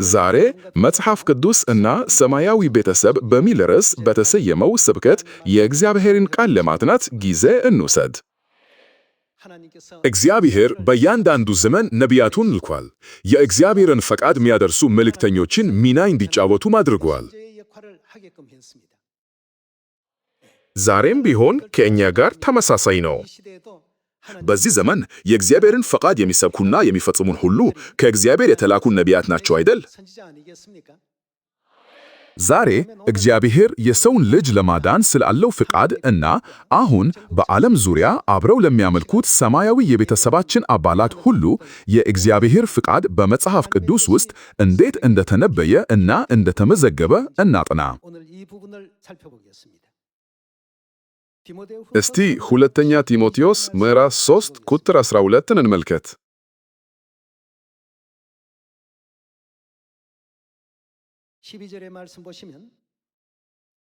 ዛሬ መጽሐፍ ቅዱስ እና ሰማያዊ ቤተሰብ በሚል ርዕስ በተሰየመው ስብከት የእግዚአብሔርን ቃል ለማጥናት ጊዜ እንውሰድ። እግዚአብሔር በእያንዳንዱ ዘመን ነቢያቱን ልኳል። የእግዚአብሔርን ፈቃድ የሚያደርሱ መልእክተኞችን ሚና እንዲጫወቱም አድርጓል። ዛሬም ቢሆን ከእኛ ጋር ተመሳሳይ ነው። በዚህ ዘመን የእግዚአብሔርን ፈቃድ የሚሰብኩና የሚፈጽሙን ሁሉ ከእግዚአብሔር የተላኩ ነቢያት ናቸው አይደል? ዛሬ እግዚአብሔር የሰውን ልጅ ለማዳን ስላለው ፍቃድ እና አሁን በዓለም ዙሪያ አብረው ለሚያመልኩት ሰማያዊ የቤተሰባችን አባላት ሁሉ የእግዚአብሔር ፍቃድ በመጽሐፍ ቅዱስ ውስጥ እንዴት እንደተነበየ እና እንደተመዘገበ እናጥና። እስቲ ሁለተኛ ጢሞቴዎስ ምዕራፍ 3 ቁጥር 12ን እንመልከት።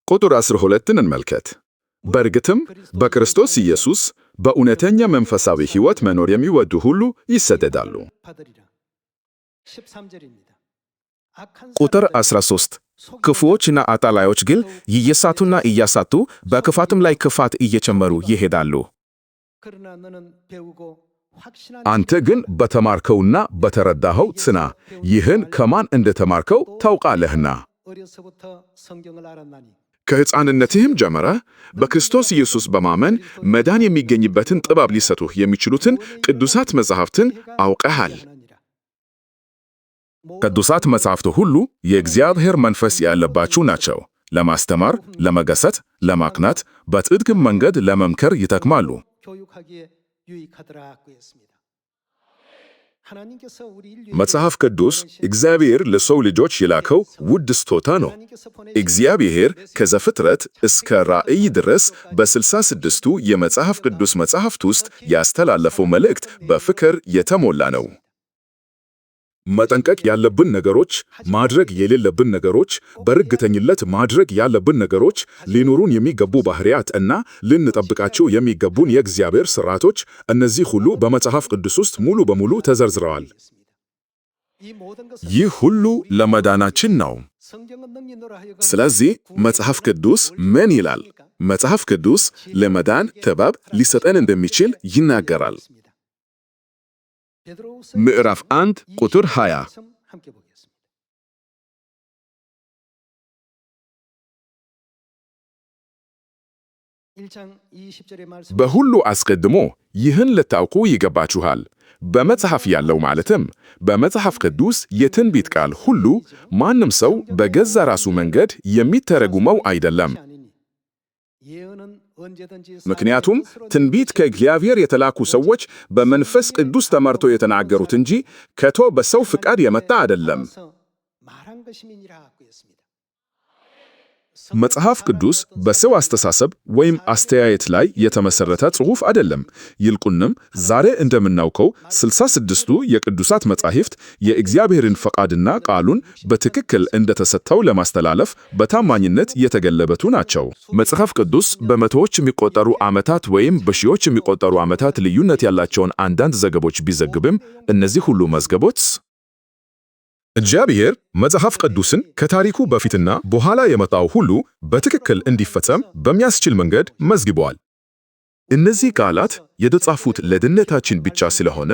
ቁጥር 12ን እንመልከት። በእርግጥም በክርስቶስ ኢየሱስ በእውነተኛ መንፈሳዊ ሕይወት መኖር የሚወዱ ሁሉ ይሰደዳሉ። ቁጥር 13 ክፉዎችና አታላዮች ግን እየሳቱና እያሳቱ በክፋትም ላይ ክፋት እየጨመሩ ይሄዳሉ። አንተ ግን በተማርከውና በተረዳኸው ጽና፣ ይህን ከማን እንደተማርከው ታውቃለህና። ከሕፃንነትህም ጀምረህ በክርስቶስ ኢየሱስ በማመን መዳን የሚገኝበትን ጥበብ ሊሰጡህ የሚችሉትን ቅዱሳት መጻሕፍትን አውቀሃል። ቅዱሳት መጻሕፍት ሁሉ የእግዚአብሔር መንፈስ ያለባቸው ናቸው። ለማስተማር፣ ለመገሰጽ፣ ለማቅናት፣ በጽድቅም መንገድ ለመምከር ይጠቅማሉ። መጽሐፍ ቅዱስ እግዚአብሔር ለሰው ልጆች የላከው ውድ ስጦታ ነው። እግዚአብሔር ከዘፍጥረት እስከ ራእይ ድረስ በ66ቱ የመጽሐፍ ቅዱስ መጽሐፍት ውስጥ ያስተላለፈው መልእክት በፍቅር የተሞላ ነው። መጠንቀቅ ያለብን ነገሮች፣ ማድረግ የሌለብን ነገሮች፣ በእርግጠኝነት ማድረግ ያለብን ነገሮች፣ ሊኖሩን የሚገቡ ባህሪያት እና ልንጠብቃቸው የሚገቡን የእግዚአብሔር ሥርዓቶች፣ እነዚህ ሁሉ በመጽሐፍ ቅዱስ ውስጥ ሙሉ በሙሉ ተዘርዝረዋል። ይህ ሁሉ ለመዳናችን ነው። ስለዚህ መጽሐፍ ቅዱስ ምን ይላል? መጽሐፍ ቅዱስ ለመዳን ጥበብ ሊሰጠን እንደሚችል ይናገራል። ምዕራፍ 1 ቁጥር 20 በሁሉ አስቀድሞ ይህን ልታውቁ ይገባችኋል። በመጽሐፍ ያለው ማለትም በመጽሐፍ ቅዱስ የትንቢት ቃል ሁሉ ማንም ሰው በገዛ ራሱ መንገድ የሚተረጉመው አይደለም። ምክንያቱም ትንቢት ከእግዚአብሔር የተላኩ ሰዎች በመንፈስ ቅዱስ ተመርተው የተናገሩት እንጂ ከቶ በሰው ፍቃድ የመጣ አይደለም። መጽሐፍ ቅዱስ በሰው አስተሳሰብ ወይም አስተያየት ላይ የተመሰረተ ጽሑፍ አይደለም። ይልቁንም ዛሬ እንደምናውቀው 66ቱ የቅዱሳት መጻሕፍት የእግዚአብሔርን ፈቃድና ቃሉን በትክክል እንደተሰጠው ለማስተላለፍ በታማኝነት የተገለበቱ ናቸው። መጽሐፍ ቅዱስ በመቶዎች የሚቆጠሩ ዓመታት ወይም በሺዎች የሚቆጠሩ ዓመታት ልዩነት ያላቸውን አንዳንድ ዘገቦች ቢዘግብም እነዚህ ሁሉ መዝገቦች እግዚአብሔር መጽሐፍ ቅዱስን ከታሪኩ በፊትና በኋላ የመጣው ሁሉ በትክክል እንዲፈጸም በሚያስችል መንገድ መዝግበዋል። እነዚህ ቃላት የተጻፉት ለድነታችን ብቻ ስለሆነ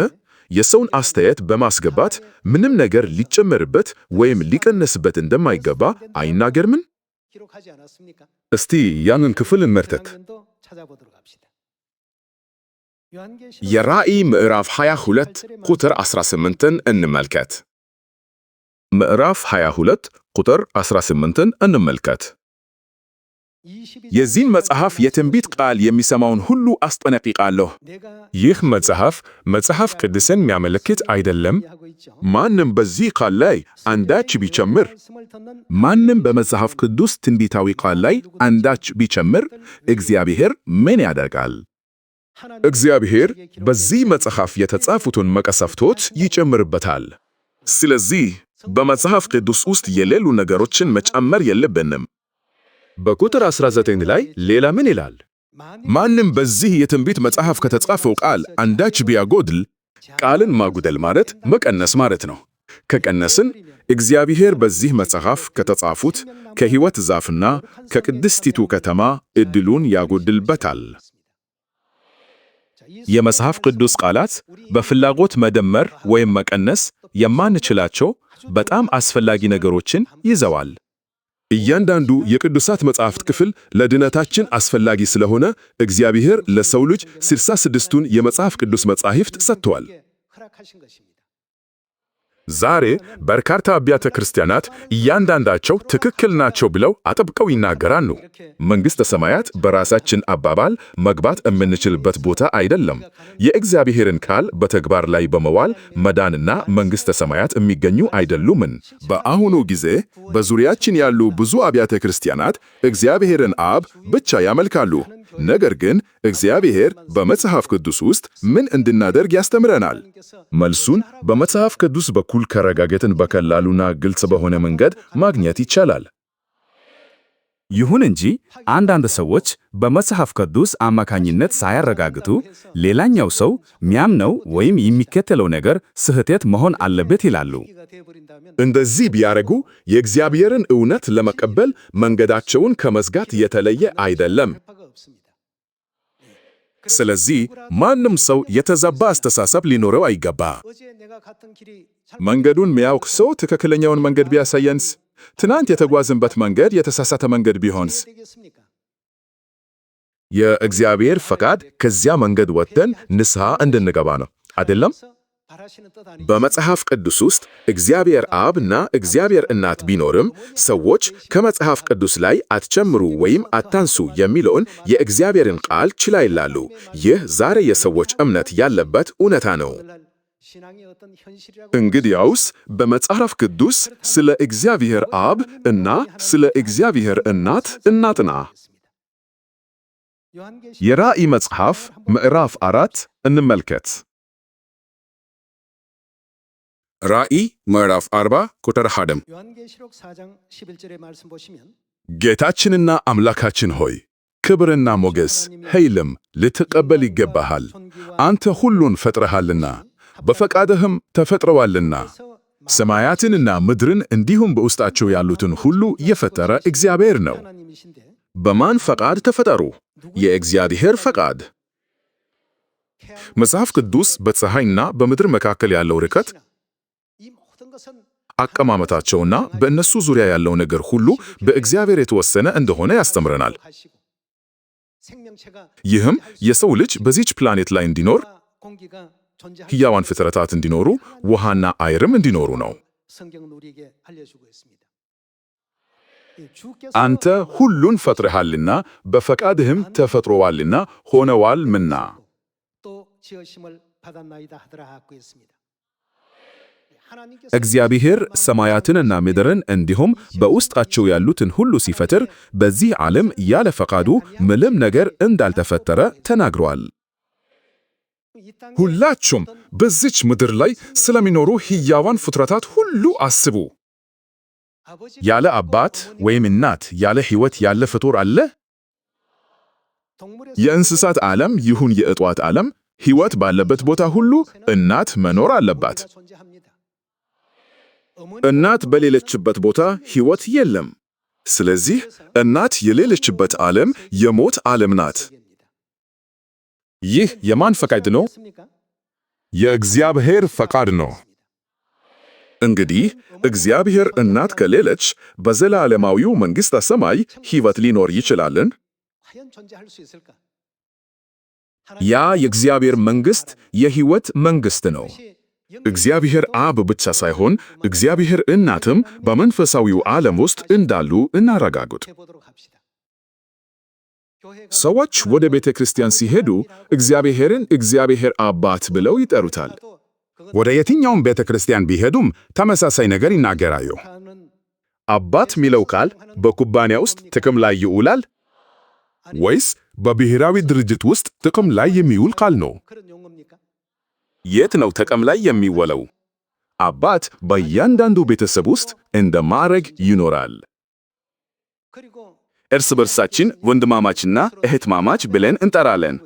የሰውን አስተያየት በማስገባት ምንም ነገር ሊጨመርበት ወይም ሊቀነስበት እንደማይገባ አይናገርምን? እስቲ ያንን ክፍል እንመልከት። የራእይ ምዕራፍ 22 ቁጥር 18ን እንመልከት። ምዕራፍ 22 ቁጥር 18ን እንመልከት። የዚህን መጽሐፍ የትንቢት ቃል የሚሰማውን ሁሉ አስጠነቅቃለሁ። ይህ መጽሐፍ ቅዱስን የሚያመለክት አይደለም። ማንም በዚህ ቃል ላይ አንዳች ቢጨምር፣ ማንም በመጽሐፍ ቅዱስ ትንቢታዊ ቃል ላይ አንዳች ቢጨምር እግዚአብሔር ምን ያደርጋል? እግዚአብሔር በዚህ መጽሐፍ የተጻፉትን መቅሰፍቶች ይጨምርበታል። ስለዚህ በመጽሐፍ ቅዱስ ውስጥ የሌሉ ነገሮችን መጨመር የለብንም። በቁጥር 19 ላይ ሌላ ምን ይላል? ማንም በዚህ የትንቢት መጽሐፍ ከተጻፈው ቃል አንዳች ቢያጎድል፣ ቃልን ማጉደል ማለት መቀነስ ማለት ነው። ከቀነስን እግዚአብሔር በዚህ መጽሐፍ ከተጻፉት ከሕይወት ዛፍና ከቅድስቲቱ ከተማ ዕድሉን ያጎድልበታል። የመጽሐፍ ቅዱስ ቃላት በፍላጎት መደመር ወይም መቀነስ የማንችላቸው በጣም አስፈላጊ ነገሮችን ይዘዋል። እያንዳንዱ የቅዱሳት መጻሕፍት ክፍል ለድነታችን አስፈላጊ ስለሆነ እግዚአብሔር ለሰው ልጅ 66ቱን የመጽሐፍ ቅዱስ መጻሕፍት ሰጥቷል። ዛሬ በርካታ አብያተ ክርስቲያናት እያንዳንዳቸው ትክክል ናቸው ብለው አጥብቀው ይናገራሉ። መንግሥተ ሰማያት በራሳችን አባባል መግባት የምንችልበት ቦታ አይደለም። የእግዚአብሔርን ቃል በተግባር ላይ በመዋል መዳንና መንግሥተ ሰማያት የሚገኙ አይደሉምን? በአሁኑ ጊዜ በዙሪያችን ያሉ ብዙ አብያተ ክርስቲያናት እግዚአብሔርን አብ ብቻ ያመልካሉ። ነገር ግን እግዚአብሔር በመጽሐፍ ቅዱስ ውስጥ ምን እንድናደርግ ያስተምረናል? መልሱን በመጽሐፍ ቅዱስ በኩል ከረጋገጥን በቀላሉና ግልጽ በሆነ መንገድ ማግኘት ይቻላል። ይሁን እንጂ አንዳንድ ሰዎች በመጽሐፍ ቅዱስ አማካኝነት ሳያረጋግጡ ሌላኛው ሰው ሚያምነው ወይም የሚከተለው ነገር ስህተት መሆን አለበት ይላሉ። እንደዚህ ቢያደርጉ የእግዚአብሔርን እውነት ለመቀበል መንገዳቸውን ከመዝጋት የተለየ አይደለም። ስለዚህ ማንም ሰው የተዛባ አስተሳሰብ ሊኖረው አይገባ። መንገዱን ሚያውቅ ሰው ትክክለኛውን መንገድ ቢያሳየንስ? ትናንት የተጓዝንበት መንገድ የተሳሳተ መንገድ ቢሆንስ? የእግዚአብሔር ፈቃድ ከዚያ መንገድ ወጥተን ንስሐ እንድንገባ ነው አይደለም? በመጽሐፍ ቅዱስ ውስጥ እግዚአብሔር አብ እና እግዚአብሔር እናት ቢኖርም ሰዎች ከመጽሐፍ ቅዱስ ላይ አትጨምሩ ወይም አታንሱ የሚለውን የእግዚአብሔርን ቃል ችላ ይላሉ። ይህ ዛሬ የሰዎች እምነት ያለበት እውነታ ነው። እንግዲያውስ በመጽሐፍ ቅዱስ ስለ እግዚአብሔር አብ እና ስለ እግዚአብሔር እናት እናጥና። የራእይ መጽሐፍ ምዕራፍ 4 እንመልከት። ራእይ ምዕራፍ 40 ቁጥር 1 ጌታችንና አምላካችን ሆይ ክብርና ሞገስ ኃይልም ልትቀበል ይገባሃል። አንተ ሁሉን ፈጥረሃልና በፈቃድህም ተፈጥረዋልና ሰማያትንና ምድርን እንዲሁም በውስጣቸው ያሉትን ሁሉ የፈጠረ እግዚአብሔር ነው። በማን ፈቃድ ተፈጠሩ? የእግዚአብሔር ፈቃድ። መጽሐፍ ቅዱስ በፀሐይና በምድር መካከል ያለው ርቀት አቀማመጣቸውና በእነሱ ዙሪያ ያለው ነገር ሁሉ በእግዚአብሔር የተወሰነ እንደሆነ ያስተምረናል። ይህም የሰው ልጅ በዚች ፕላኔት ላይ እንዲኖር፣ ሕያዋን ፍጥረታት እንዲኖሩ፣ ውሃና አየርም እንዲኖሩ ነው። አንተ ሁሉን ፈጥረሃልና በፈቃድህም ተፈጥሮዋልና ሆነዋልምና። እግዚአብሔር ሰማያትንና ምድርን እንዲሁም በውስጣቸው ያሉትን ሁሉ ሲፈጥር በዚህ ዓለም ያለ ፈቃዱ ምንም ነገር እንዳልተፈጠረ ተናግሯል። ሁላችሁም በዚች ምድር ላይ ስለሚኖሩ ሕያዋን ፍጥረታት ሁሉ አስቡ። ያለ አባት ወይም እናት ያለ ሕይወት ያለ ፍጡር አለ? የእንስሳት ዓለም ይሁን የእጽዋት ዓለም ሕይወት ባለበት ቦታ ሁሉ እናት መኖር አለባት። እናት በሌለችበት ቦታ ሕይወት የለም። ስለዚህ እናት የሌለችበት ዓለም የሞት ዓለም ናት። ይህ የማን ፈቃድ ነው? የእግዚአብሔር ፈቃድ ነው። እንግዲህ እግዚአብሔር እናት ከሌለች በዘላለማዊው መንግሥተ ሰማይ ሕይወት ሊኖር ይችላልን? ያ የእግዚአብሔር መንግሥት የሕይወት መንግሥት ነው። እግዚአብሔር አብ ብቻ ሳይሆን እግዚአብሔር እናትም በመንፈሳዊው ዓለም ውስጥ እንዳሉ እናረጋግጥ። ሰዎች ወደ ቤተ ክርስቲያን ሲሄዱ እግዚአብሔርን እግዚአብሔር አባት ብለው ይጠሩታል። ወደ የትኛውም ቤተ ክርስቲያን ቢሄዱም ተመሳሳይ ነገር ይናገራሉ። አባት ሚለው ቃል በኩባንያ ውስጥ ጥቅም ላይ ይውላል ወይስ በብሔራዊ ድርጅት ውስጥ ጥቅም ላይ የሚውል ቃል ነው? የት ነው ጥቅም ላይ የሚውለው? አባት በእያንዳንዱ ቤተሰብ ውስጥ እንደ ማዕረግ ይኖራል። እርስ በርሳችን ወንድማማችና እህትማማች ብለን እንጠራለን።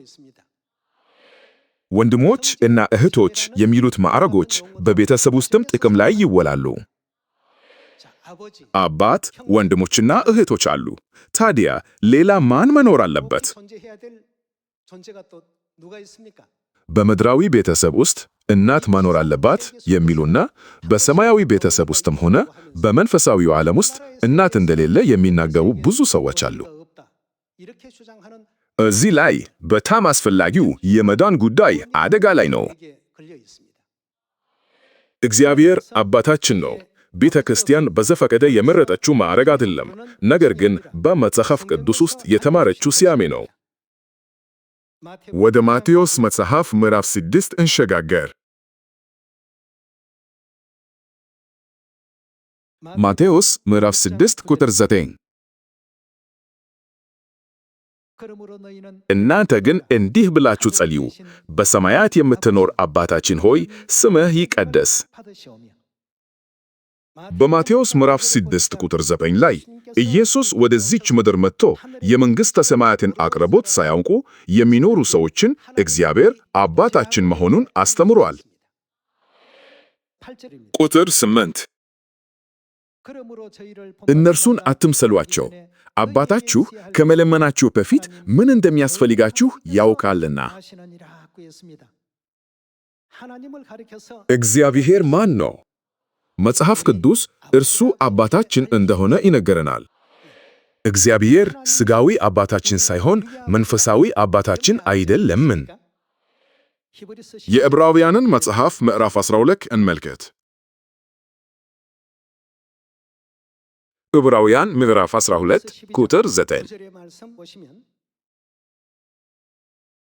ወንድሞች እና እህቶች የሚሉት ማዕረጎች በቤተሰብ ውስጥም ጥቅም ላይ ይውላሉ። አባት፣ ወንድሞችና እህቶች አሉ። ታዲያ ሌላ ማን መኖር አለበት? በምድራዊ ቤተሰብ ውስጥ እናት መኖር አለባት የሚሉና በሰማያዊ ቤተሰብ ውስጥም ሆነ በመንፈሳዊው ዓለም ውስጥ እናት እንደሌለ የሚናገሩ ብዙ ሰዎች አሉ። እዚህ ላይ በጣም አስፈላጊው የመዳን ጉዳይ አደጋ ላይ ነው። እግዚአብሔር አባታችን ነው። ቤተ ክርስቲያን በዘፈቀደ የመረጠችው ማዕረግ አይደለም፣ ነገር ግን በመጽሐፍ ቅዱስ ውስጥ የተማረችው ስያሜ ነው። ወደ ማቴዎስ መጽሐፍ ምዕራፍ 6 እንሸጋገር። ማቴዎስ ምዕራፍ 6 ቁጥር 9 እናንተ ግን እንዲህ ብላችሁ ጸልዩ፣ በሰማያት የምትኖር አባታችን ሆይ ስምህ ይቀደስ። በማቴዎስ ምዕራፍ 6 ቁጥር 9 ላይ ኢየሱስ ወደዚች ምድር መጥቶ የመንግሥተ ሰማያትን አቅርቦት ሳያውቁ የሚኖሩ ሰዎችን እግዚአብሔር አባታችን መሆኑን አስተምሯል። ቁጥር 8 እነርሱን አትምሰሏቸው፣ አባታችሁ ከመለመናችሁ በፊት ምን እንደሚያስፈልጋችሁ ያውቃልና። እግዚአብሔር ማን ነው? መጽሐፍ ቅዱስ እርሱ አባታችን እንደሆነ ይነገረናል። እግዚአብሔር ሥጋዊ አባታችን ሳይሆን መንፈሳዊ አባታችን አይደለምን? የዕብራውያንን መጽሐፍ ምዕራፍ 12 እንመልከት። ዕብራውያን ምዕራፍ 12 ቁጥር 9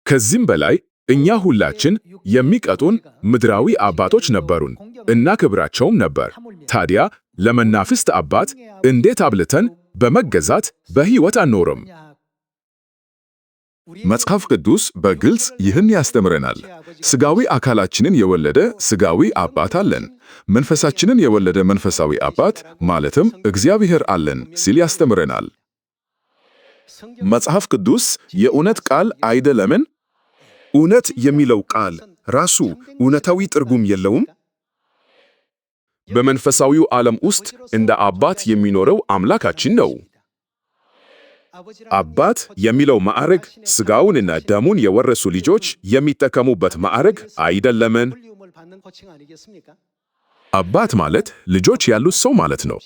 ከዚህም በላይ እኛ ሁላችን የሚቀጡን ምድራዊ አባቶች ነበሩን፣ እናከብራቸውም ነበር። ታዲያ ለመናፍስት አባት እንዴት አብልተን በመገዛት በሕይወት አንኖርም? መጽሐፍ ቅዱስ በግልጽ ይህን ያስተምረናል። ሥጋዊ አካላችንን የወለደ ሥጋዊ አባት አለን፣ መንፈሳችንን የወለደ መንፈሳዊ አባት ማለትም እግዚአብሔር አለን ሲል ያስተምረናል። መጽሐፍ ቅዱስ የእውነት ቃል አይደለምን? እውነት የሚለው ቃል ራሱ እውነታዊ ትርጉም የለውም? በመንፈሳዊው ዓለም ውስጥ እንደ አባት የሚኖረው አምላካችን ነው። አባት የሚለው ማዕረግ ሥጋውንና ደሙን የወረሱ ልጆች የሚጠቀሙበት ማዕረግ አይደለምን? አባት ማለት ልጆች ያሉት ሰው ማለት ነው።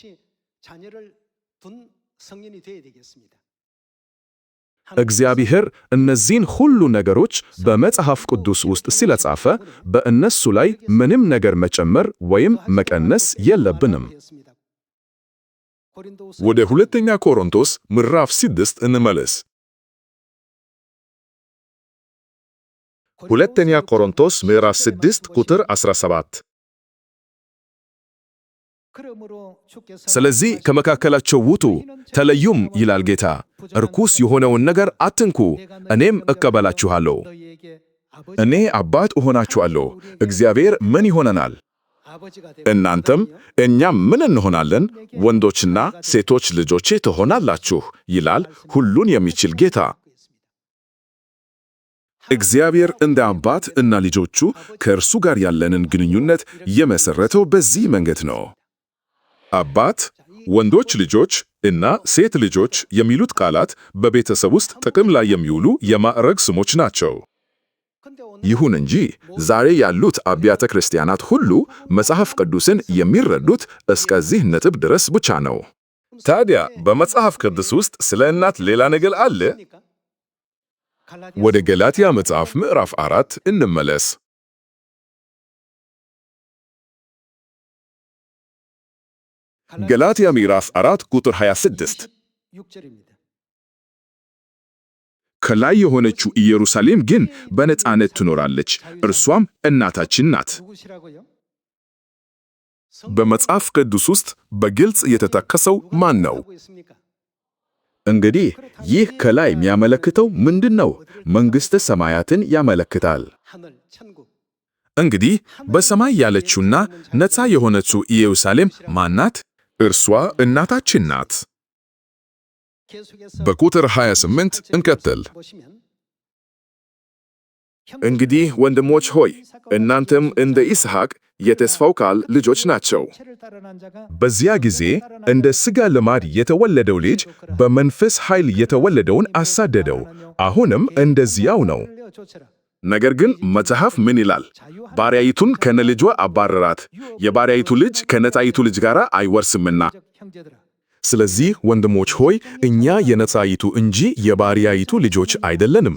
እግዚአብሔር እነዚህን ሁሉ ነገሮች በመጽሐፍ ቅዱስ ውስጥ ስለጻፈ በእነሱ ላይ ምንም ነገር መጨመር ወይም መቀነስ የለብንም። ወደ ሁለተኛ ቆሮንቶስ ምዕራፍ 6 እንመለስ። ሁለተኛ ቆሮንቶስ ምዕራፍ 6 ቁጥር 17 ስለዚህ ከመካከላቸው ውጡ ተለዩም ይላል ጌታ። ርኩስ የሆነውን ነገር አትንኩ፣ እኔም እቀበላችኋለሁ። እኔ አባት እሆናችኋለሁ፣ እግዚአብሔር ምን ይሆነናል? እናንተም እኛም ምን እንሆናለን? ወንዶችና ሴቶች ልጆቼ ትሆናላችሁ ይላል ሁሉን የሚችል ጌታ። እግዚአብሔር እንደ አባት እና ልጆቹ ከእርሱ ጋር ያለንን ግንኙነት የመሠረተው በዚህ መንገድ ነው። አባት፣ ወንዶች ልጆች እና ሴት ልጆች የሚሉት ቃላት በቤተሰብ ውስጥ ጥቅም ላይ የሚውሉ የማዕረግ ስሞች ናቸው። ይሁን እንጂ ዛሬ ያሉት አብያተ ክርስቲያናት ሁሉ መጽሐፍ ቅዱስን የሚረዱት እስከዚህ ነጥብ ድረስ ብቻ ነው። ታዲያ በመጽሐፍ ቅዱስ ውስጥ ስለ እናት ሌላ ነገር አለ? ወደ ገላትያ መጽሐፍ ምዕራፍ 4 እንመለስ። ገላትያ ምዕራፍ 4 ቁጥር 26 ከላይ የሆነችው ኢየሩሳሌም ግን በነጻነት ትኖራለች፣ እርሷም እናታችን ናት። በመጽሐፍ ቅዱስ ውስጥ በግልጽ የተጠቀሰው ማን ነው? እንግዲህ ይህ ከላይ የሚያመለክተው ምንድን ነው? መንግሥተ ሰማያትን ያመለክታል። እንግዲህ በሰማይ ያለችውና ነፃ የሆነችው ኢየሩሳሌም ማን ናት? እርሷ እናታችን ናት። በቁጥር 28 እንቀጥል። እንግዲህ ወንድሞች ሆይ እናንተም እንደ ይስሐቅ የተስፋው ቃል ልጆች ናቸው። በዚያ ጊዜ እንደ ሥጋ ልማድ የተወለደው ልጅ በመንፈስ ኃይል የተወለደውን አሳደደው። አሁንም እንደዚያው ነው። ነገር ግን መጽሐፍ ምን ይላል? ባሪያይቱን ከነልጇ አባረራት፣ የባሪያይቱ ልጅ ከነጻይቱ ልጅ ጋር አይወርስምና። ስለዚህ ወንድሞች ሆይ እኛ የነጻይቱ እንጂ የባሪያይቱ ልጆች አይደለንም።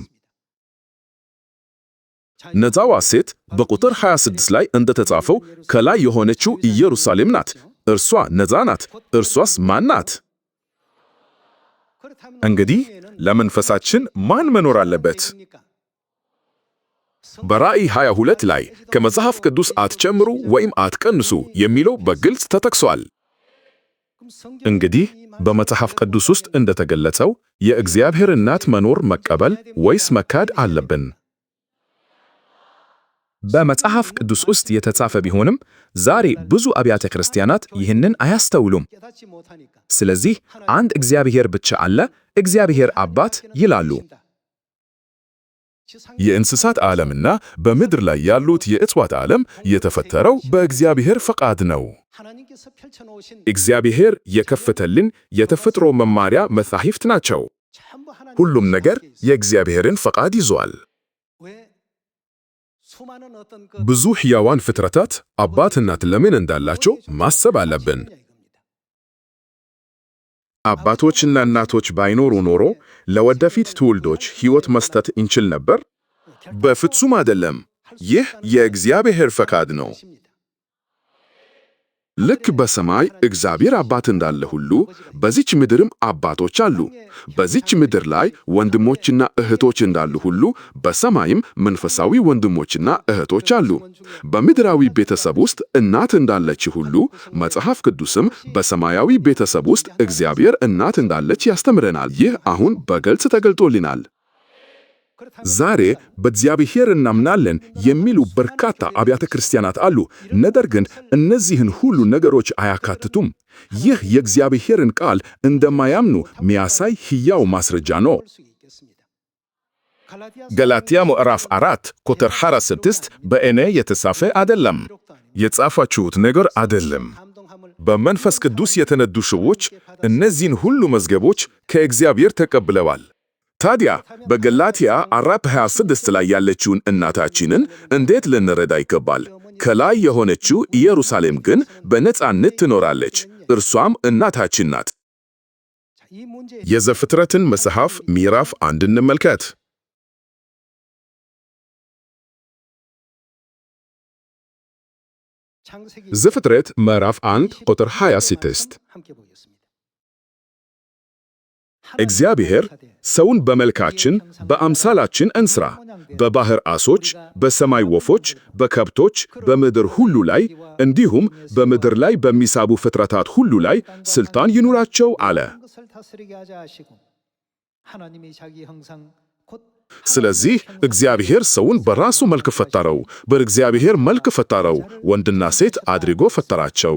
ነፃዋ ሴት በቁጥር 26 ላይ እንደተጻፈው ከላይ የሆነችው ኢየሩሳሌም ናት። እርሷ ነፃ ናት። እርሷስ ማን ናት? እንግዲህ ለመንፈሳችን ማን መኖር አለበት? በራእይ 22 ላይ ከመጽሐፍ ቅዱስ አትጨምሩ ወይም አትቀንሱ የሚለው በግልጽ ተጠቅሷል። እንግዲህ በመጽሐፍ ቅዱስ ውስጥ እንደተገለጸው የእግዚአብሔር እናት መኖር መቀበል ወይስ መካድ አለብን? በመጽሐፍ ቅዱስ ውስጥ የተጻፈ ቢሆንም ዛሬ ብዙ አብያተ ክርስቲያናት ይህንን አያስተውሉም። ስለዚህ አንድ እግዚአብሔር ብቻ አለ፣ እግዚአብሔር አባት ይላሉ። የእንስሳት ዓለምና በምድር ላይ ያሉት የእጽዋት ዓለም የተፈጠረው በእግዚአብሔር ፈቃድ ነው። እግዚአብሔር የከፈተልን የተፈጥሮ መማሪያ መጻሕፍት ናቸው። ሁሉም ነገር የእግዚአብሔርን ፈቃድ ይዟል። ብዙ ሕያዋን ፍጥረታት አባት እናት ለምን እንዳላቸው ማሰብ አለብን። አባቶችና እናቶች ባይኖሩ ኖሮ ለወደፊት ትውልዶች ሕይወት መስጠት እንችል ነበር? በፍጹም አይደለም። ይህ የእግዚአብሔር ፈቃድ ነው። ልክ በሰማይ እግዚአብሔር አባት እንዳለ ሁሉ በዚች ምድርም አባቶች አሉ። በዚች ምድር ላይ ወንድሞችና እህቶች እንዳሉ ሁሉ በሰማይም መንፈሳዊ ወንድሞችና እህቶች አሉ። በምድራዊ ቤተሰብ ውስጥ እናት እንዳለች ሁሉ መጽሐፍ ቅዱስም በሰማያዊ ቤተሰብ ውስጥ እግዚአብሔር እናት እንዳለች ያስተምረናል። ይህ አሁን በግልጽ ተገልጦልናል። ዛሬ በእግዚአብሔር እናምናለን የሚሉ በርካታ አብያተ ክርስቲያናት አሉ። ነገር ግን እነዚህን ሁሉ ነገሮች አያካትቱም። ይህ የእግዚአብሔርን ቃል እንደማያምኑ የሚያሳይ ሕያው ማስረጃ ነው። ገላትያ ምዕራፍ 4 ቁጥር 26 በእኔ የተጻፈ አይደለም፣ የጻፋችሁት ነገር አይደለም። በመንፈስ ቅዱስ የተነዱ ሰዎች እነዚህን ሁሉ መዝገቦች ከእግዚአብሔር ተቀብለዋል። ታዲያ በገላትያ 4:26 ላይ ያለችውን እናታችንን እንዴት ልንረዳ ይገባል? ከላይ የሆነችው ኢየሩሳሌም ግን በነጻነት ትኖራለች፣ እርሷም እናታችን ናት። የዘፍጥረትን መጽሐፍ ምዕራፍ 1 እንመልከት። ዘፍጥረት ምዕራፍ 1 ቁጥር 26 እግዚአብሔር ሰውን በመልካችን በአምሳላችን እንስራ፣ በባሕር ዓሦች፣ በሰማይ ወፎች፣ በከብቶች፣ በምድር ሁሉ ላይ እንዲሁም በምድር ላይ በሚሳቡ ፍጥረታት ሁሉ ላይ ሥልጣን ይኑራቸው አለ። ስለዚህ እግዚአብሔር ሰውን በራሱ መልክ ፈጠረው፣ በእግዚአብሔር መልክ ፈጠረው፣ ወንድና ሴት አድርጎ ፈጠራቸው።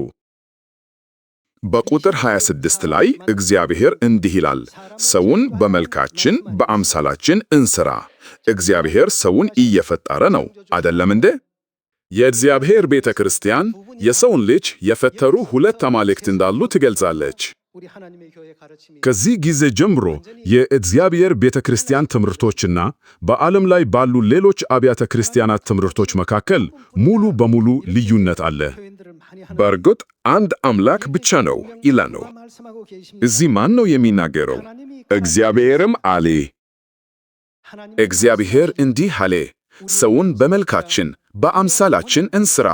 በቁጥር 26 ላይ እግዚአብሔር እንዲህ ይላል፣ ሰውን በመልካችን በአምሳላችን እንስራ። እግዚአብሔር ሰውን እየፈጠረ ነው አይደለም እንዴ? የእግዚአብሔር ቤተ ክርስቲያን የሰውን ልጅ የፈጠሩ ሁለት አማልክት እንዳሉ ትገልጻለች። ከዚህ ጊዜ ጀምሮ የእግዚአብሔር ቤተ ክርስቲያን ትምህርቶችና በዓለም ላይ ባሉ ሌሎች አብያተ ክርስቲያናት ትምህርቶች መካከል ሙሉ በሙሉ ልዩነት አለ። በእርግጥ አንድ አምላክ ብቻ ነው ይላሉ። እዚህ ማን ነው የሚናገረው? እግዚአብሔርም አለ። እግዚአብሔር እንዲህ አለ፣ ሰውን በመልካችን በአምሳላችን እንስራ።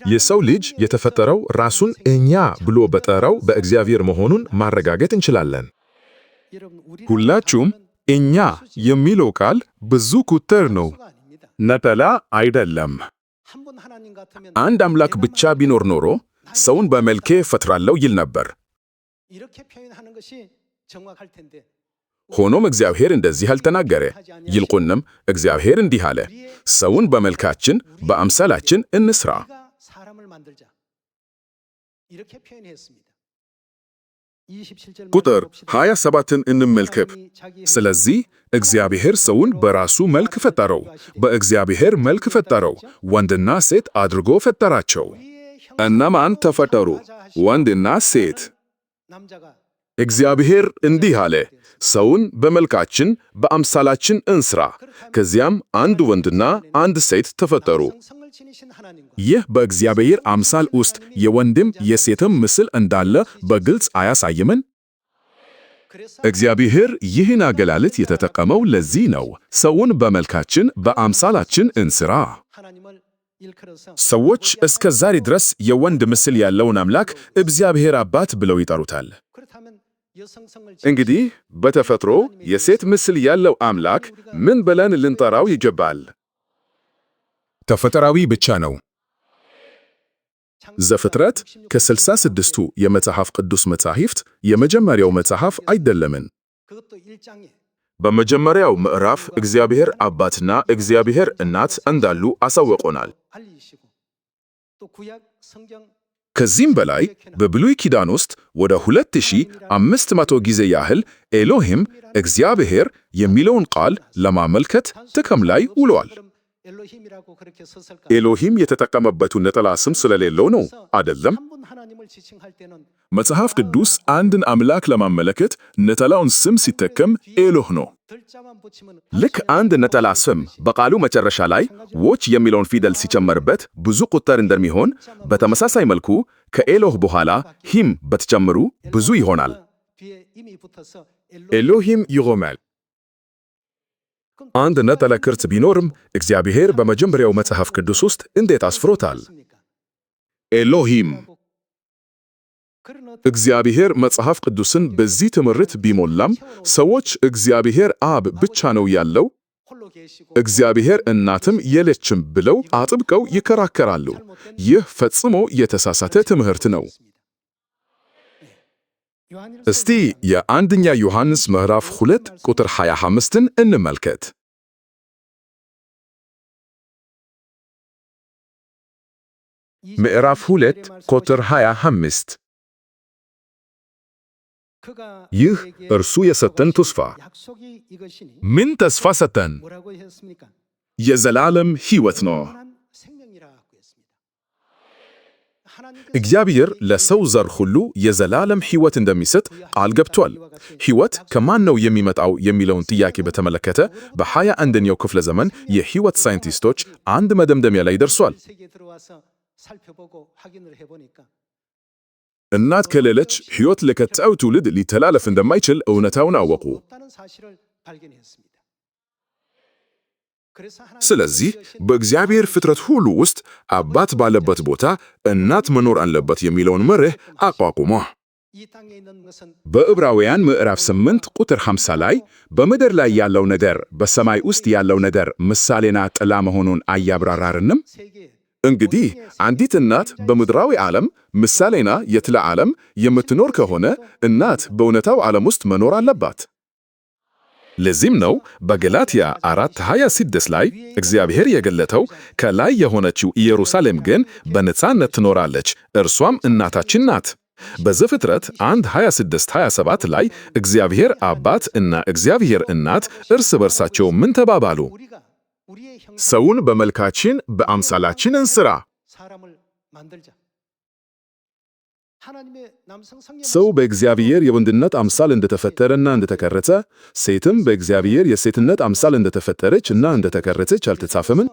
የሰው ልጅ የተፈጠረው ራሱን እኛ ብሎ በጠራው በእግዚአብሔር መሆኑን ማረጋገጥ እንችላለን። ሁላችሁም እኛ የሚለው ቃል ብዙ ቁጥር ነው፣ ነጠላ አይደለም። አንድ አምላክ ብቻ ቢኖር ኖሮ ሰውን በመልኬ እፈጥራለሁ ይል ነበር። ሆኖም እግዚአብሔር እንደዚህ አልተናገረ። ይልቁንም እግዚአብሔር እንዲህ አለ፣ ሰውን በመልካችን በአምሳላችን እንስራ። ቁጥር 27ን እንመልከት። ስለዚህ እግዚአብሔር ሰውን በራሱ መልክ ፈጠረው፣ በእግዚአብሔር መልክ ፈጠረው፣ ወንድና ሴት አድርጎ ፈጠራቸው። እነማን ተፈጠሩ? ወንድና ሴት። እግዚአብሔር እንዲህ አለ፣ ሰውን በመልካችን በአምሳላችን እንስራ። ከዚያም አንድ ወንድና አንድ ሴት ተፈጠሩ። ይህ በእግዚአብሔር አምሳል ውስጥ የወንድም የሴትም ምስል እንዳለ በግልጽ አያሳይምን? እግዚአብሔር ይህን አገላለጥ የተጠቀመው ለዚህ ነው። ሰውን በመልካችን በአምሳላችን እንስራ። ሰዎች እስከ ዛሬ ድረስ የወንድ ምስል ያለውን አምላክ እግዚአብሔር አባት ብለው ይጠሩታል። እንግዲህ በተፈጥሮ የሴት ምስል ያለው አምላክ ምን ብለን ልንጠራው ይገባል? ተፈጥሯዊ ብቻ ነው። ዘፍጥረት ከ66ቱ የመጽሐፍ ቅዱስ መጻሕፍት የመጀመሪያው መጽሐፍ አይደለምን? በመጀመሪያው ምዕራፍ እግዚአብሔር አባትና እግዚአብሔር እናት እንዳሉ አሳውቆናል። ከዚህም በላይ በብሉይ ኪዳን ውስጥ ወደ 2500 ጊዜ ያህል ኤሎሂም እግዚአብሔር የሚለውን ቃል ለማመልከት ጥቅም ላይ ውሏል። ኤሎሂም የተጠቀመበቱ ነጠላ ስም ስለሌለው ነው አይደለም? መጽሐፍ ቅዱስ አንድን አምላክ ለማመለከት ነጠላውን ስም ሲጠቀም ኤሎህ ነው። ልክ አንድ ነጠላ ስም በቃሉ መጨረሻ ላይ ዎች የሚለውን ፊደል ሲጨመርበት ብዙ ቁጥር እንደሚሆን፣ በተመሳሳይ መልኩ ከኤሎህ በኋላ ሂም በተጨምሩ ብዙ ይሆናል። ኤሎሂም ይቆማል። አንድ ነጠላ ቅርጽ ቢኖርም እግዚአብሔር በመጀመሪያው መጽሐፍ ቅዱስ ውስጥ እንዴት አስፍሮታል? ኤሎሂም። እግዚአብሔር መጽሐፍ ቅዱስን በዚህ ትምህርት ቢሞላም ሰዎች እግዚአብሔር አብ ብቻ ነው ያለው፣ እግዚአብሔር እናትም የለችም ብለው አጥብቀው ይከራከራሉ። ይህ ፈጽሞ የተሳሳተ ትምህርት ነው። እስቲ የአንደኛ ዮሐንስ ምዕራፍ 2 ቁጥር 25ን እንመልከት። ምዕራፍ 2 ቁጥር 25 ይህ እርሱ የሰጠን ተስፋ። ምን ተስፋ ሰጠን? የዘላለም ሕይወት ነው። እግዚአብሔር ለሰው ዘር ሁሉ የዘላለም ሕይወት እንደሚሰጥ ቃል ገብቷል። ሕይወት ከማን ነው የሚመጣው የሚለውን ጥያቄ በተመለከተ በ21ኛው ክፍለ ዘመን የሕይወት ሳይንቲስቶች አንድ መደምደሚያ ላይ ደርሷል። እናት ከሌለች ሕይወት ለቀጣዩ ትውልድ ሊተላለፍ እንደማይችል እውነታውን አወቁ። ስለዚህ በእግዚአብሔር ፍጥረት ሁሉ ውስጥ አባት ባለበት ቦታ እናት መኖር አለበት የሚለውን መርህ አቋቁሞ በዕብራውያን ምዕራፍ 8 ቁጥር 50 ላይ በምድር ላይ ያለው ነገር በሰማይ ውስጥ ያለው ነገር ምሳሌና ጥላ መሆኑን አያብራራርንም? እንግዲህ አንዲት እናት በምድራዊ ዓለም ምሳሌና የጥላ ዓለም የምትኖር ከሆነ እናት በእውነታው ዓለም ውስጥ መኖር አለባት። ለዚህም ነው በገላትያ 4:26 ላይ እግዚአብሔር የገለጠው ከላይ የሆነችው ኢየሩሳሌም ግን በነጻነት ትኖራለች፣ እርሷም እናታችን ናት። በዘፍጥረት 1:26-27 ላይ እግዚአብሔር አባት እና እግዚአብሔር እናት እርስ በርሳቸው ምን ተባባሉ? ሰውን በመልካችን በአምሳላችን እንስራ። ሰው በእግዚአብሔር የወንድነት አምሳል እንደተፈጠረና እንደተቀረጸ፣ ሴትም በእግዚአብሔር የሴትነት አምሳል እንደተፈጠረች እና እንደተቀረጸች አልተጻፈምን?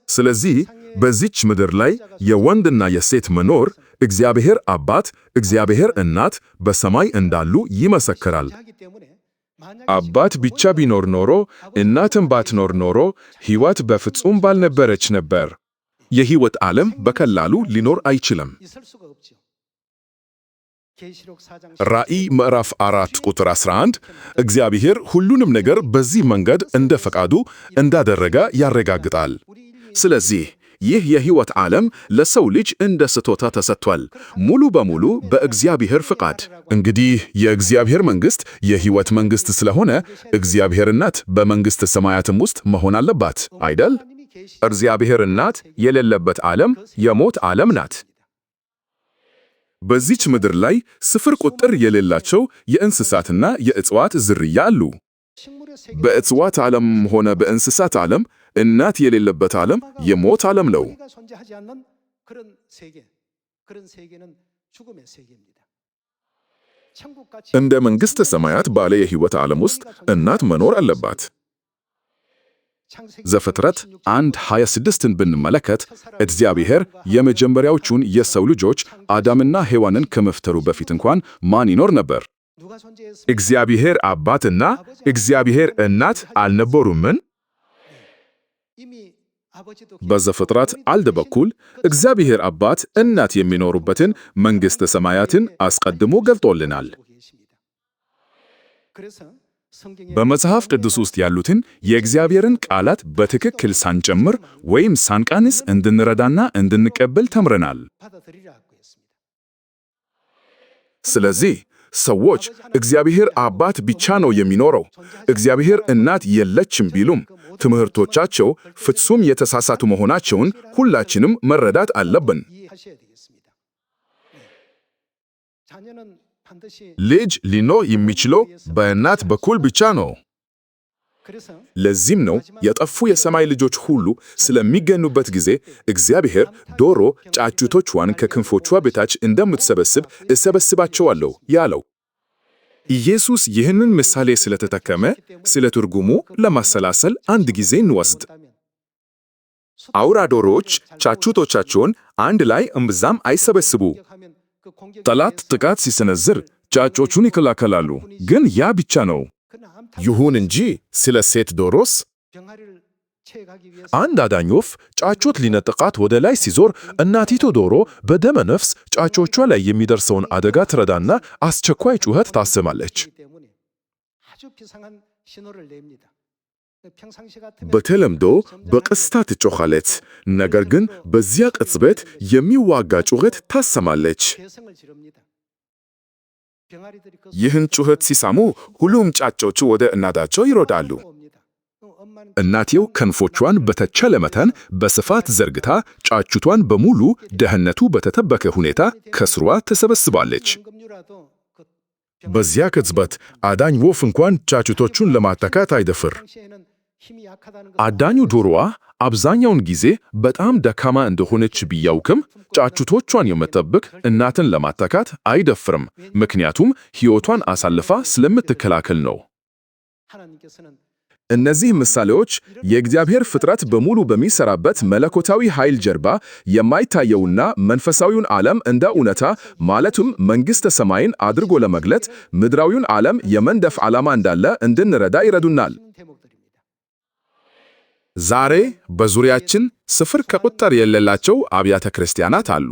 ስለዚህ በዚች ምድር ላይ የወንድና የሴት መኖር እግዚአብሔር አባት፣ እግዚአብሔር እናት በሰማይ እንዳሉ ይመሰክራል። አባት ብቻ ቢኖር ኖሮ እናትም ባትኖር ኖሮ ሕይወት በፍጹም ባልነበረች ነበር። የሕይወት ዓለም በቀላሉ ሊኖር አይችልም። ራእይ ምዕራፍ 4 ቁጥር 11 እግዚአብሔር ሁሉንም ነገር በዚህ መንገድ እንደ ፈቃዱ እንዳደረገ ያረጋግጣል። ስለዚህ ይህ የሕይወት ዓለም ለሰው ልጅ እንደ ስጦታ ተሰጥቷል፣ ሙሉ በሙሉ በእግዚአብሔር ፍቃድ። እንግዲህ የእግዚአብሔር መንግሥት የሕይወት መንግሥት ስለሆነ እግዚአብሔር እናት በመንግሥተ ሰማያትም ውስጥ መሆን አለባት አይደል? እግዚአብሔር እናት የሌለበት ዓለም የሞት ዓለም ናት። በዚች ምድር ላይ ስፍር ቁጥር የሌላቸው የእንስሳትና የእጽዋት ዝርያ አሉ። በእጽዋት ዓለም ሆነ በእንስሳት ዓለም እናት የሌለበት ዓለም የሞት ዓለም ነው። እንደ መንግሥተ ሰማያት ባለ የሕይወት ዓለም ውስጥ እናት መኖር አለባት። ዘፍጥረት 1:26ን ብንመለከት እግዚአብሔር የመጀመሪያዎቹን የሰው ልጆች አዳምና ሔዋንን ከመፍጠሩ በፊት እንኳን ማን ይኖር ነበር? እግዚአብሔር አባትና እግዚአብሔር እናት አልነበሩምን? በዘፍጥረት 1 በኩል እግዚአብሔር አባት እናት የሚኖሩበትን መንግሥተ ሰማያትን አስቀድሞ ገልጦልናል። በመጽሐፍ ቅዱስ ውስጥ ያሉትን የእግዚአብሔርን ቃላት በትክክል ሳንጨምር ወይም ሳንቀንስ እንድንረዳና እንድንቀበል ተምረናል። ስለዚህ ሰዎች እግዚአብሔር አባት ብቻ ነው የሚኖረው፣ እግዚአብሔር እናት የለችም ቢሉም ትምህርቶቻቸው ፍጹም የተሳሳቱ መሆናቸውን ሁላችንም መረዳት አለብን። ልጅ ሊኖር የሚችለው በእናት በኩል ብቻ ነው። ለዚህም ነው የጠፉ የሰማይ ልጆች ሁሉ ስለሚገኙበት ጊዜ እግዚአብሔር ዶሮ ጫጩቶቿን ከክንፎቿ በታች እንደምትሰበስብ እሰበስባቸዋለሁ ያለው። ኢየሱስ ይህንን ምሳሌ ስለተጠቀመ ስለ ትርጉሙ ለማሰላሰል አንድ ጊዜ እንወስድ። አውራ ዶሮዎች ጫጩቶቻቸውን አንድ ላይ እምብዛም አይሰበስቡ። ጠላት ጥቃት ሲሰነዝር ጫጮቹን ይከላከላሉ፣ ግን ያ ብቻ ነው። ይሁን እንጂ ስለ ሴት ዶሮስ? አንድ አዳኝ ወፍ ጫጩት ሊነጥቃት ወደ ላይ ሲዞር እናቲቱ ዶሮ በደመ ነፍስ ጫጮቿ ላይ የሚደርሰውን አደጋ ትረዳና አስቸኳይ ጩኸት ታሰማለች። በተለምዶ በቀስታ ትጮኻለች፣ ነገር ግን በዚያ ቅጽበት የሚዋጋ ጩኸት ታሰማለች። ይህን ጩኸት ሲሰሙ ሁሉም ጫጮቹ ወደ እናታቸው ይሮጣሉ። እናቴው ክንፎቿን በተቻለ መጠን በስፋት ዘርግታ ጫጩቷን በሙሉ ደህንነቱ በተጠበቀ ሁኔታ ከስሯ ተሰበስባለች። በዚያ ቅጽበት አዳኝ ወፍ እንኳን ጫጩቶቹን ለማጥቃት አይደፍር። አዳኙ ዶሮዋ አብዛኛውን ጊዜ በጣም ደካማ እንደሆነች ቢያውቅም ጫጩቶቿን የምትጠብቅ እናትን ለማጥቃት አይደፍርም፣ ምክንያቱም ሕይወቷን አሳልፋ ስለምትከላከል ነው። እነዚህ ምሳሌዎች የእግዚአብሔር ፍጥረት በሙሉ በሚሰራበት መለኮታዊ ኃይል ጀርባ የማይታየውና መንፈሳዊውን ዓለም እንደ እውነታ ማለትም መንግሥተ ሰማይን አድርጎ ለመግለጥ ምድራዊውን ዓለም የመንደፍ ዓላማ እንዳለ እንድንረዳ ይረዱናል። ዛሬ በዙሪያችን ስፍር ከቁጥር የሌላቸው አብያተ ክርስቲያናት አሉ።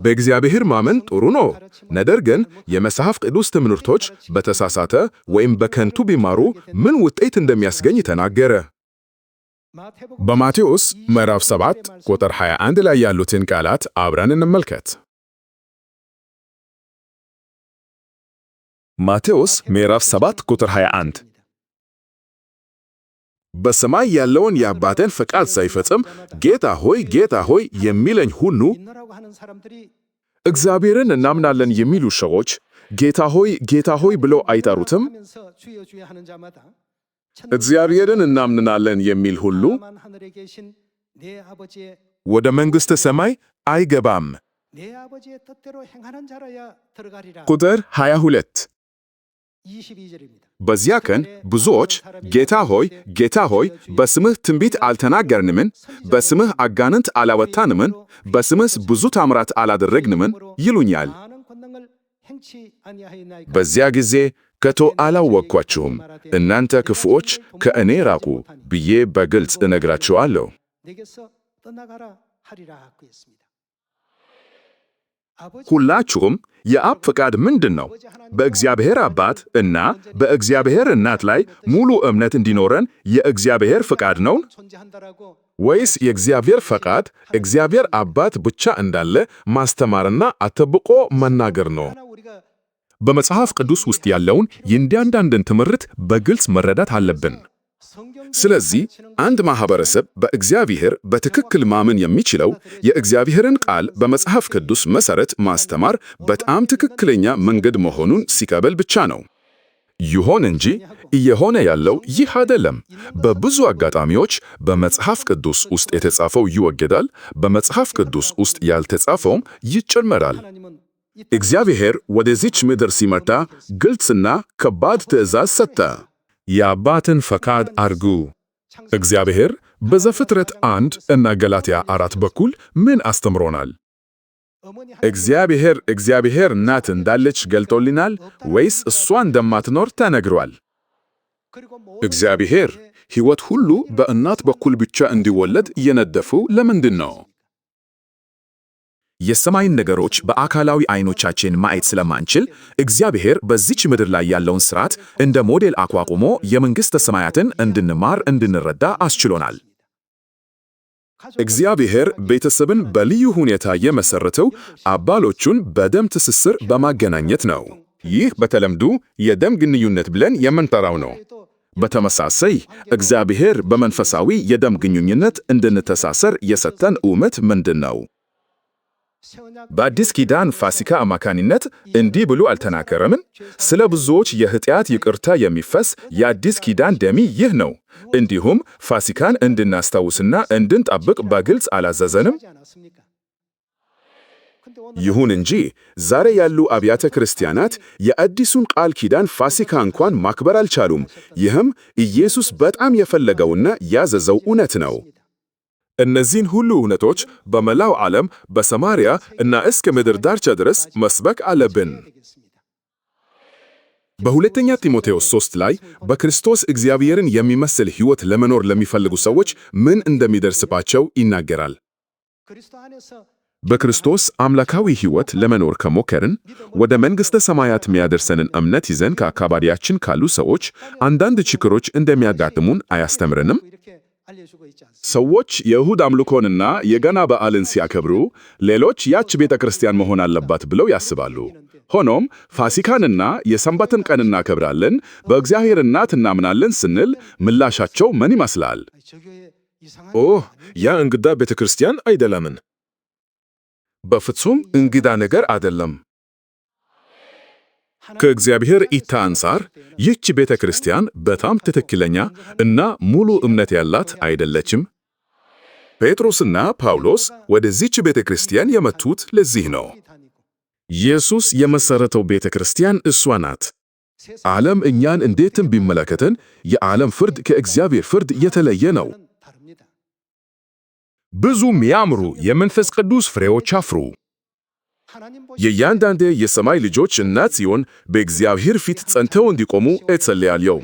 በእግዚአብሔር ማመን ጥሩ ነው፣ ነገር ግን የመጽሐፍ ቅዱስ ትምህርቶች በተሳሳተ ወይም በከንቱ ቢማሩ ምን ውጤት እንደሚያስገኝ ተናገረ። በማቴዎስ ምዕራፍ 7 ቁጥር 21 ላይ ያሉትን ቃላት አብረን እንመልከት። ማቴዎስ ምዕራፍ 7 ቁጥር 21 በሰማይ ያለውን የአባቴን ፈቃድ ሳይፈጽም ጌታ ሆይ ጌታ ሆይ የሚለኝ ሁሉ እግዚአብሔርን እናምናለን የሚሉ ሰዎች ጌታ ሆይ ብለው አይጠሩትም? እግዚአብሔርን እናምናለን የሚል ሁሉ ወደ መንግሥተ ሰማይ አይገባም። ቁጥር 22 በዚያ ቀን ብዙዎች ጌታ ሆይ በስምህ ትንቢት አልተናገርንምን? በስምህ አጋንንት አላወጣንምን? በስምህ ብዙ ታምራት አላደረግንምን? ይሉኛል። በዚያ ጊዜ ከቶ አላወቅኳችሁም፣ እናንተ ክፉዎች ከእኔ ራቁ ብዬ በግልጽ እነግራችኋለሁ። ሁላችሁም የአብ ፈቃድ ምንድን ነው? በእግዚአብሔር አባት እና በእግዚአብሔር እናት ላይ ሙሉ እምነት እንዲኖረን የእግዚአብሔር ፈቃድ ነው? ወይስ የእግዚአብሔር ፈቃድ እግዚአብሔር አባት ብቻ እንዳለ ማስተማርና አጥብቆ መናገር ነው? በመጽሐፍ ቅዱስ ውስጥ ያለውን የእያንዳንዱን ትምህርት በግልጽ መረዳት አለብን። ስለዚህ አንድ ማህበረሰብ በእግዚአብሔር በትክክል ማመን የሚችለው የእግዚአብሔርን ቃል በመጽሐፍ ቅዱስ መሠረት ማስተማር በጣም ትክክለኛ መንገድ መሆኑን ሲቀበል ብቻ ነው። ይሁን እንጂ እየሆነ ያለው ይህ አይደለም። በብዙ አጋጣሚዎች በመጽሐፍ ቅዱስ ውስጥ የተጻፈው ይወገዳል፣ በመጽሐፍ ቅዱስ ውስጥ ያልተጻፈውም ይጨመራል። እግዚአብሔር ወደዚች ምድር ሲመጣ ግልጽና ከባድ ትእዛዝ ሰጠ። የአባትን ፈቃድ አድርጉ። እግዚአብሔር በዘፍጥረት 1 እና ገላትያ 4 በኩል ምን አስተምሮናል? እግዚአብሔር እናት እንዳለች ገልጦልናል ወይስ እሷ እንደማትኖር ተነግሯል? እግዚአብሔር ሕይወት ሁሉ በእናት በኩል ብቻ እንዲወለድ የነደፈው ለምንድን ነው? የሰማይን ነገሮች በአካላዊ ዓይኖቻችን ማየት ስለማንችል እግዚአብሔር በዚች ምድር ላይ ያለውን ሥርዓት እንደ ሞዴል አቋቁሞ የመንግሥተ ሰማያትን እንድንማር እንድንረዳ አስችሎናል። እግዚአብሔር ቤተሰብን በልዩ ሁኔታ የመሠረተው አባሎቹን በደም ትስስር በማገናኘት ነው። ይህ በተለምዶ የደም ግንኙነት ብለን የምንጠራው ነው። በተመሳሳይ እግዚአብሔር በመንፈሳዊ የደም ግንኙነት እንድንተሳሰር የሰጠን እውነት ምንድን ነው? በአዲስ ኪዳን ፋሲካ አማካኝነት እንዲህ ብሎ አልተናገረምን? ስለ ብዙዎች የኃጢአት ይቅርታ የሚፈስ የአዲስ ኪዳን ደሜ ይህ ነው። እንዲሁም ፋሲካን እንድናስታውስና እንድንጠብቅ በግልጽ አላዘዘንም? ይሁን እንጂ ዛሬ ያሉ አብያተ ክርስቲያናት የአዲሱን ቃል ኪዳን ፋሲካ እንኳን ማክበር አልቻሉም። ይህም ኢየሱስ በጣም የፈለገውና ያዘዘው እውነት ነው። እነዚህን ሁሉ እውነቶች በመላው ዓለም በሰማርያ እና እስከ ምድር ዳርቻ ድረስ መስበክ አለብን። በሁለተኛ ጢሞቴዎስ 3 ላይ በክርስቶስ እግዚአብሔርን የሚመስል ሕይወት ለመኖር ለሚፈልጉ ሰዎች ምን እንደሚደርስባቸው ይናገራል። በክርስቶስ አምላካዊ ሕይወት ለመኖር ከሞከርን ወደ መንግሥተ ሰማያት የሚያደርሰንን እምነት ይዘን ከአካባቢያችን ካሉ ሰዎች አንዳንድ ችግሮች እንደሚያጋጥሙን አያስተምርንም? ሰዎች የእሁድ አምልኮንና የገና በዓልን ሲያከብሩ ሌሎች ያች ቤተ ክርስቲያን መሆን አለባት ብለው ያስባሉ። ሆኖም ፋሲካንና የሰንበትን ቀን እናከብራለን፣ በእግዚአብሔር እናት እናምናለን ስንል ምላሻቸው ምን ይመስላል? ኦህ ያ እንግዳ ቤተ ክርስቲያን አይደለምን? በፍጹም እንግዳ ነገር አይደለም። ከእግዚአብሔር እይታ አንጻር ይህች ቤተ ክርስቲያን በጣም ትክክለኛ እና ሙሉ እምነት ያላት አይደለችም። ጴጥሮስና ጳውሎስ ወደዚች ቤተ ክርስቲያን የመጡት ለዚህ ነው። ኢየሱስ የመሠረተው ቤተ ክርስቲያን እሷ ናት። ዓለም እኛን እንዴትም ቢመለከተን የዓለም ፍርድ ከእግዚአብሔር ፍርድ የተለየ ነው። ብዙ የሚያምሩ የመንፈስ ቅዱስ ፍሬዎች አፍሩ። የእያንዳንዱ የሰማይ ልጆች እናት ሲሆን በእግዚአብሔር ፊት ጸንተው እንዲቆሙ እጸልያለሁ።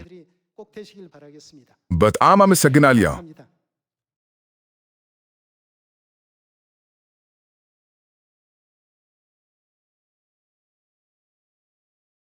በጣም አመሰግናለሁ።